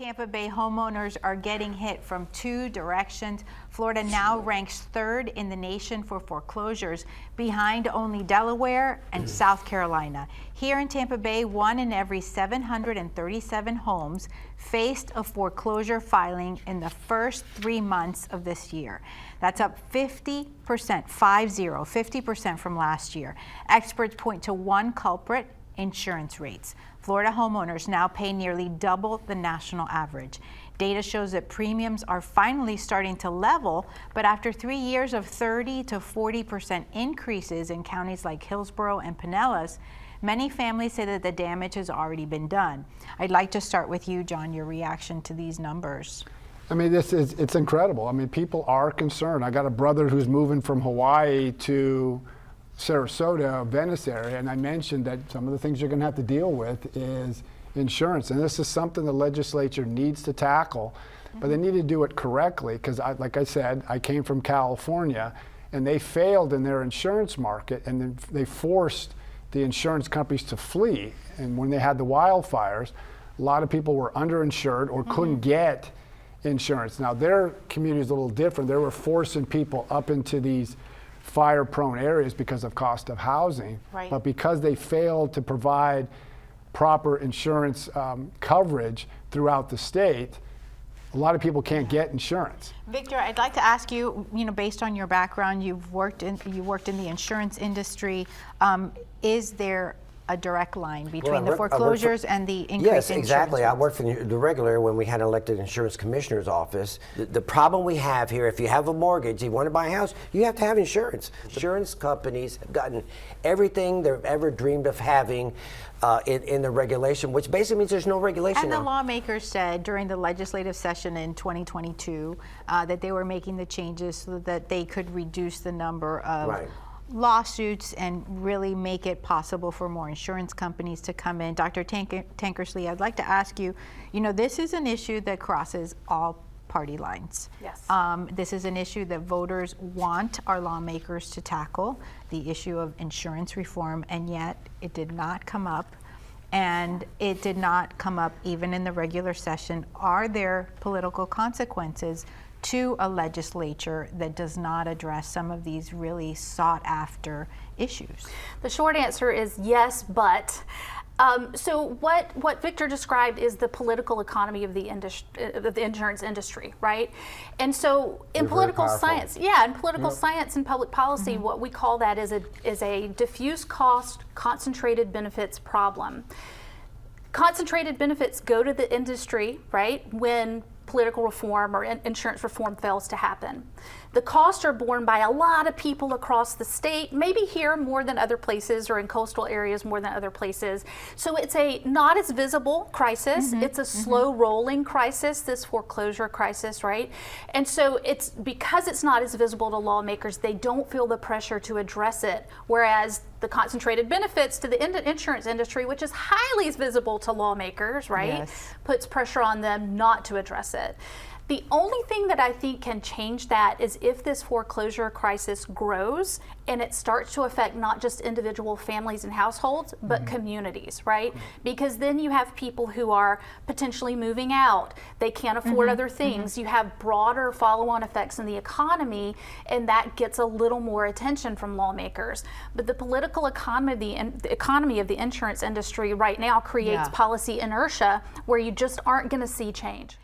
Tampa Bay homeowners are getting hit from two directions. Florida now ranks third in the nation for foreclosures, behind only Delaware and South Carolina. Here in Tampa Bay, 1 in every 737 homes faced a foreclosure filing in the first 3 months of this year. That's up 50%, 50% from last year. Experts point to one culprit: insurance rates. Florida homeowners now pay nearly double the national average. Data shows that premiums are finally starting to level, but after 3 years of 30 to 40% increases in counties like Hillsborough and Pinellas, many families say that the damage has already been done. I'd like to start with you, John, your reaction to these numbers. I mean, it's incredible. I mean, people are concerned. I got a brother who's moving from Hawaii to Sarasota, Venice area, and I mentioned that some of the things you're going to have to deal with is insurance, and this is something the legislature needs to tackle, but they need to do it correctly, because like I said, I came from California, and they failed in their insurance market, and then they forced the insurance companies to flee. And when they had the wildfires, a lot of people were underinsured or couldn't get insurance. Now their community is a little different. They were forcing people up into these fire-prone areas because of cost of housing, but because they failed to provide proper insurance coverage throughout the state, a lot of people can't get insurance. Victor, I'd like to ask you, based on your background, you worked in the insurance industry. Is there a direct line between the foreclosures and the increase in insurance? Yes, exactly. I worked for the regulator when we had an elected insurance commissioner's office. The problem we have here, if you have a mortgage, you want to buy a house, you have to have insurance. Insurance companies have gotten everything they've ever dreamed of having in the regulation, which basically means there's no regulation And now. the lawmakers said during the legislative session in 2022 that they were making the changes so that they could reduce the number of lawsuits and really make it possible for more insurance companies to come in. Dr. Tankersley, I'd like to ask you, this is an issue that crosses all party lines. Yes. This is an issue that voters want our lawmakers to tackle, the issue of insurance reform, and yet it did not come up. And it did not come up even in the regular session. Are there political consequences to a legislature that does not address some of these really sought after issues? The short answer is yes, but so what Victor described is the political economy of the insurance industry, right? And so in political science, science and public policy, what we call that is a diffuse cost, concentrated benefits problem. Concentrated benefits go to the industry, right, when political reform or insurance reform fails to happen. The costs are borne by a lot of people across the state, maybe here more than other places or in coastal areas more than other places. So it's a not as visible crisis. It's a slow rolling crisis, this foreclosure crisis, right? And so it's because it's not as visible to lawmakers, they don't feel the pressure to address it. Whereas the concentrated benefits to the insurance industry, which is highly visible to lawmakers, right, puts pressure on them not to address it. The only thing that I think can change that is if this foreclosure crisis grows and it starts to affect not just individual families and households, but communities, right? Because then you have people who are potentially moving out. They can't afford other things. You have broader follow-on effects in the economy, and that gets a little more attention from lawmakers. But the political economy of the insurance industry right now creates policy inertia where you just aren't going to see change.